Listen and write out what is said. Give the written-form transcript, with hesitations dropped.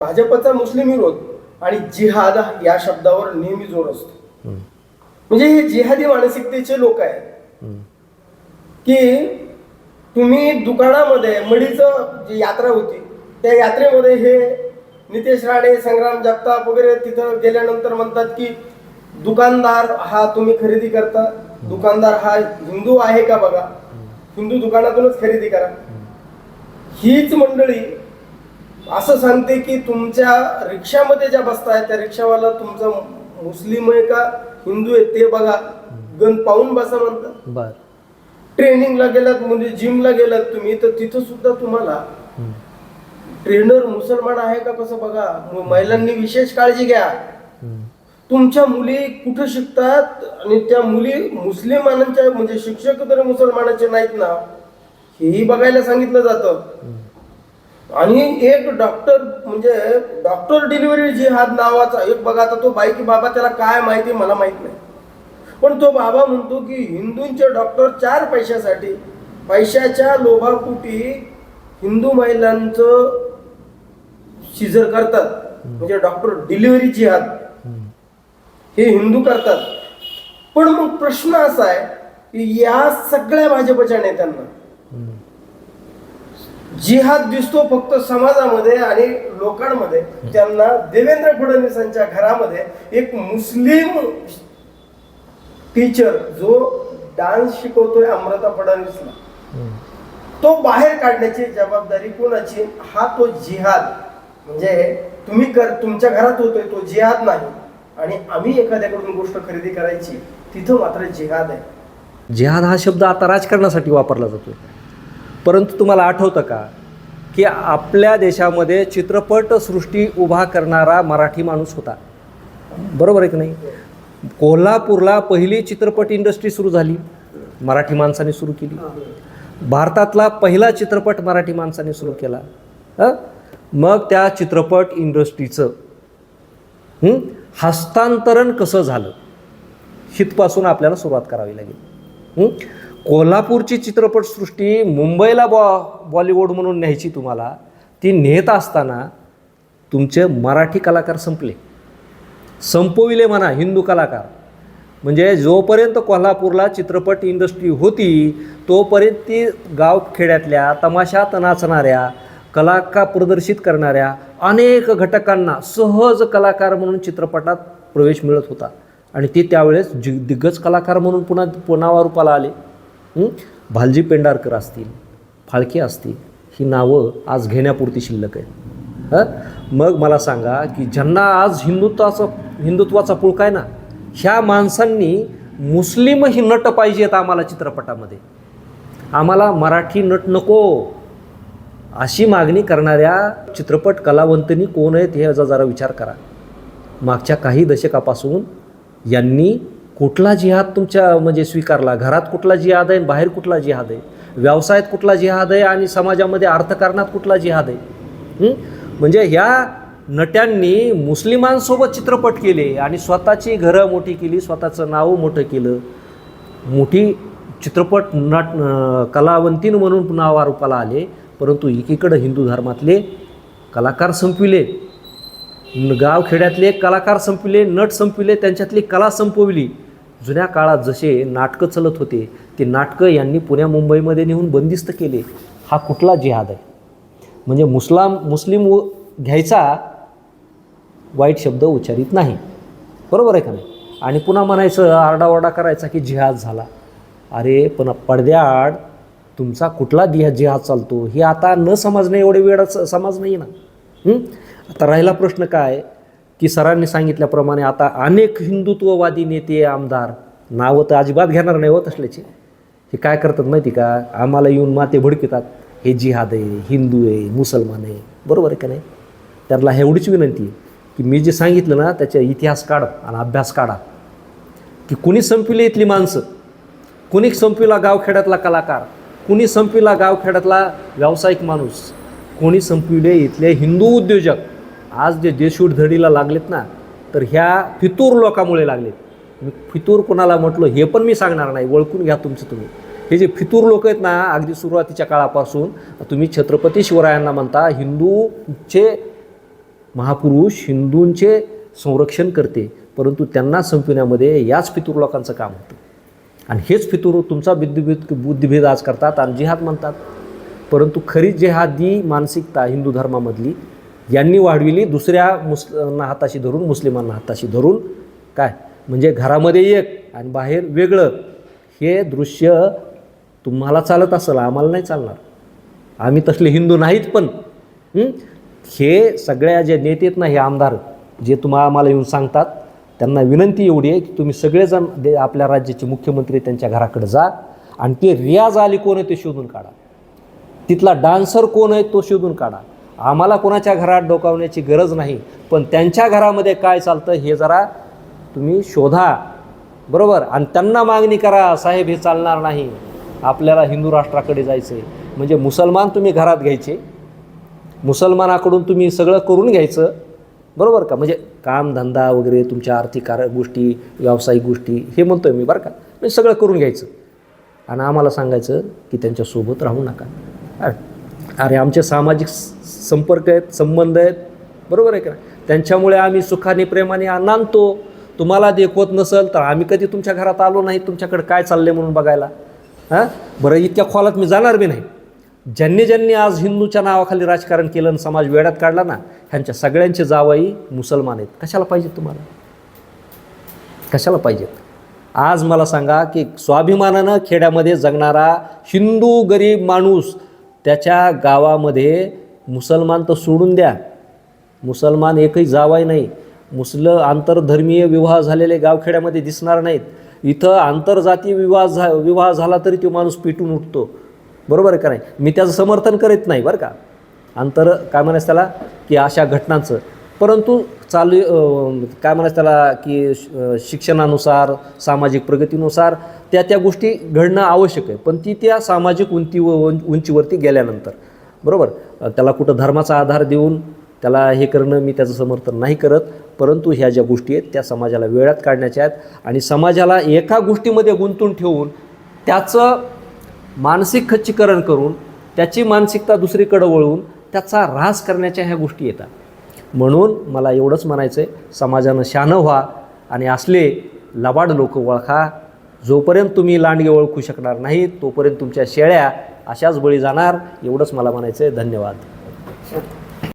भाजपचा मुस्लिम विरोध आणि जिहाद या शब्दावर नेहमी जोर असतो. म्हणजे हे जिहादी मानसिकतेचे लोक आहेत की तुम्ही दुकानामध्ये मडीचं जी यात्रा होती त्या यात्रेमध्ये हे नितेश राणे, संग्राम जगताप वगैरे तिथं गेल्यानंतर म्हणतात की दुकानदार हा तुम्ही खरेदी करता, दुकानदार हा हिंदू आहे का बघा, हिंदू दुकानातूनच खरेदी करा. हीच मंडळी असं सांगते की तुमच्या रिक्षामध्ये ज्या बसताय त्या रिक्षावाला तुमचा मुस्लिम आहे का हिंदू आहे ते बघा, गण पाहून बसा म्हणतात. ट्रेनिंगला गेलात म्हणजे जिमला गेलात तुम्ही तर तिथं सुद्धा तुम्हाला ट्रेनर मुसलमान आहे का कसं बघा. महिलांनी विशेष काळजी घ्या. तुमच्या मुली कुठं शिकतात आणि त्या मुली मुस्लिमांच्या म्हणजे शिक्षक तर मुसलमानाचे नाहीत ना हेही बघायला सांगितलं जातं. आणि एक डॉक्टर म्हणजे डॉक्टर डिलिव्हरी जिहाद नावाचा एक बघा, आता तो बाई की बाबा त्याला काय माहिती मला माहित नाही, पण तो बाबा म्हणतो की हिंदूंचे डॉक्टर 4 पैशासाठी पैशाच्या लोभापोटी हिंदू महिलांचं सिजर करतात. म्हणजे डॉक्टर डिलिव्हरी जिहाद हे हिंदू करतात. पण मग प्रश्न असा आहे की या सगळ्या भाजपच्या नेत्यांना जिहाद दिसतो फक्त समाजामध्ये आणि लोकांमध्ये. त्यांना देवेंद्र फडणवीसांच्या घरामध्ये एक मुस्लिम टीचर जो डान्स शिकवतोय अमृता फडणवीसला तो बाहेर काढण्याची जबाबदारी कोणाची? हा तो जिहाद म्हणजे तुम्ही तुमच्या घरात होतोय तो जिहाद नाही. आणि आम्ही एखाद्याकडून गोष्ट खरेदी करायची तिथं मात्र जिहाद आहे. जिहाद हा शब्द आता राजकारणासाठी वापरला जातो. परंतु तुम्हाला आठवतं का की आपल्या देशामध्ये चित्रपटसृष्टी उभा करणारा मराठी माणूस होता, बरोबर आहे की नाही? कोल्हापूरला पहिली चित्रपट इंडस्ट्री सुरू झाली, मराठी माणसाने सुरू केली. भारतातला पहिला चित्रपट मराठी माणसाने सुरू केला. मग त्या चित्रपट इंडस्ट्रीचं हस्तांतरण कसं झालं हितपासून आपल्याला सुरुवात करावी लागेल. कोल्हापूरची चित्रपटसृष्टी मुंबईला बॉलिवूड म्हणून न्यायची तुम्हाला, ती नेत असताना तुमचे मराठी कलाकार संपविले म्हणा हिंदू कलाकार. म्हणजे जोपर्यंत कोल्हापूरला चित्रपट इंडस्ट्री होती तोपर्यंत ती गावखेड्यातल्या तमाशात नाचणाऱ्या कलाकार प्रदर्शित करणाऱ्या अनेक घटकांना सहज कलाकार म्हणून चित्रपटात प्रवेश मिळत होता. आणि ते त्यावेळेस दिग्गज कलाकार म्हणून पुन्हा रूपाला आले. भालजी पेंढारकर असतील, फाळके असतील, ही नावं आज घेण्यापुरती शिल्लक आहे. मग मला सांगा की ज्यांना आज हिंदुत्वाचा पुळका आहे ना, ह्या माणसांनी मुस्लिमही नट पाहिजेत आम्हाला चित्रपटामध्ये, आम्हाला मराठी नट नको, अशी मागणी करणाऱ्या चित्रपट कलावंतांनी कोण आहेत हे जरा विचार करा. मागच्या काही दशकापासून यांनी कुठला जिहाद तुमच्या म्हणजे स्वीकारला? घरात कुठला जिहाद आहे, बाहेर कुठला जिहाद आहे, व्यवसायात कुठला जिहाद आहे आणि समाजामध्ये अर्थकारणात कुठला जिहाद आहे? म्हणजे ह्या नट्यांनी मुस्लिमांसोबत चित्रपट केले आणि स्वतःची घरं मोठी केली, स्वतःचं नाव मोठं केलं, मोठी चित्रपट कलावंतीन म्हणून नावारूपाला आले. परंतु एकीकडं हिंदू धर्मातले कलाकार संपविले, गावखेड्यातले कलाकार संपविले, नट संपविले, त्यांच्यातली कला संपविली. जुन्या काळात जसे नाटकं चलत होते ते नाटकं यांनी पुण्या मुंबईमध्ये नेऊन बंदिस्त केले. हा कुठला जिहाद आहे? म्हणजे मुस्लिम घ्यायचा वाईट शब्द उच्चारित नाही, बरोबर आहे का नाही? आणि पुन्हा म्हणायचं आरडाओरडा करायचा की जिहाद झाला. अरे पण पडद्याआड तुमचा कुठला जिहाद चालतो हे आता न समजणे एवढे वेळ समज नाही ना. आता राहिला प्रश्न काय की सरांनी सांगितल्याप्रमाणे आता अनेक हिंदुत्ववादी नेते आमदार, नावं तर अजिबात घेणार नाही होत असल्याचे, हे काय करतात माहिती का? आम्हाला येऊन माते भडकितात, हे जिहाद आहे, हिंदू आहे, मुसलमान आहे, बरोबर आहे का नाही? त्यांना एवढीच विनंती आहे की मी जे सांगितलं ना त्याचा इतिहास काढा आणि अभ्यास काढा की कुणी संपविले इथली माणसं, कुणी संपविला गावखेड्यातला कलाकार, कुणी संपविला गावखेड्यातला व्यावसायिक माणूस, कोणी संपविले इथले हिंदू उद्योजक. आज जे देशूड धडीला लागलेत ना तर ह्या फितूर लोकांमुळे लागलेत. मी फितूर कोणाला म्हटलं हे पण मी सांगणार नाही, ओळखून घ्या तुमचं तुम्ही. हे जे फितूर लोक आहेत ना अगदी सुरुवातीच्या काळापासून तुम्ही छत्रपती शिवरायांना म्हणता, हिंदूचे महापुरुष हिंदूंचे संरक्षण करते, परंतु त्यांना संपविण्यामध्ये याच फितूर लोकांचं काम होतं. आणि हेच फितूर तुमचा बुद्धिभेद आज करतात आणि जिहाद म्हणतात. परंतु खरी जिहादी मानसिकता हिंदू धर्मामधली यांनी वाढविली दुसऱ्या हाताशी धरून, मुस्लिमांना हाताशी धरून. काय म्हणजे घरामध्ये एक आणि बाहेर वेगळं, हे दृश्य तुम्हाला चालत असेल, आम्हाला नाही चालणार. आम्ही तसले हिंदू नाहीत. पण हे सगळ्या जे नेते आहेत ना, हे आमदार जे आम्हाला येऊन सांगतात, त्यांना विनंती एवढी आहे की तुम्ही सगळेजण आपल्या राज्याचे मुख्यमंत्री त्यांच्या घराकडे जा आणि ते रियाज अली कोण आहे ते शोधून काढा, तिथला डान्सर कोण आहे तो शोधून काढा. आम्हाला कोणाच्या घरात डोकावण्याची गरज नाही, पण त्यांच्या घरामध्ये काय चालतं हे जरा तुम्ही शोधा, बरोबर. आणि त्यांना मागणी करा, साहेब हे चालणार नाही, आपल्याला हिंदू राष्ट्राकडे जायचं आहे. म्हणजे मुसलमान तुम्ही घरात घ्यायचे, मुसलमानाकडून तुम्ही सगळं करून घ्यायचं, बरोबर का. म्हणजे कामधंदा वगैरे तुमच्या आर्थिक गोष्टी, व्यावसायिक गोष्टी, हे म्हणतो आहे मी, बरं का. म्हणजे सगळं करून घ्यायचं आणि आम्हाला सांगायचं की त्यांच्यासोबत राहू नका. अरे आमचे सामाजिक संपर्क आहेत, संबंध आहेत, बरोबर आहे का. त्यांच्यामुळे आम्ही सुखाने प्रेमाने नांदतो. तुम्हाला देखवत नसेल तर आम्ही कधी तुमच्या घरात आलो नाही तुमच्याकडे काय चालले म्हणून बघायला. बरं, इतक्या खोलात मी जाणार बी नाही. ज्यांनी आज हिंदूच्या नावाखाली राजकारण केलं आणि समाज वेड्यात काढला ना, ह्यांच्या सगळ्यांचे जावई मुसलमान आहेत. कशाला पाहिजेत तुम्हाला, कशाला पाहिजेत. आज मला सांगा की स्वाभिमानानं खेड्यामध्ये जगणारा हिंदू गरीब माणूस, त्याच्या गावामध्ये मुसलमान तर सोडून द्या, मुसलमान एकही जावाई नाही. आंतरधर्मीय विवाह झालेले गावखेड्यामध्ये दिसणार नाहीत. इथं आंतरजातीय विवाह झाला तरी तो माणूस पेटून उठतो, बरोबर आहे का नाही. मी त्याचं समर्थन करीत नाही बरं का, काय म्हणायचं त्याला की अशा घटनांचं. परंतु काय म्हणायचं त्याला की शिक्षणानुसार, सामाजिक प्रगतीनुसार त्या गोष्टी घडणं आवश्यक आहे. पण ती त्या सामाजिक उंचीवरती गेल्यानंतर, बरोबर, त्याला कुठं धर्माचा आधार देऊन त्याला हे करणं मी त्याचं समर्थन नाही करत. परंतु ह्या ज्या गोष्टी आहेत त्या समाजाला वेळात काढण्याच्या आहेत आणि समाजाला एका गोष्टीमध्ये गुंतून ठेवून त्याचं मानसिक खच्चीकरण करून त्याची मानसिकता दुसरीकडं वळवून त्याचा ऱ्हास करण्याच्या ह्या गोष्टी येतात. म्हणून मला एवढंच म्हणायचं आहे, समाजानं शहाणं व्हा आणि असले लबाड लोक ओळखा. जोपर्यंत तुम्ही लांडगे ओळखू शकणार नाही तोपर्यंत तुमच्या शेळ्या अशाच बळी जाणार. एवढंच मला म्हणायचं आहे. धन्यवाद.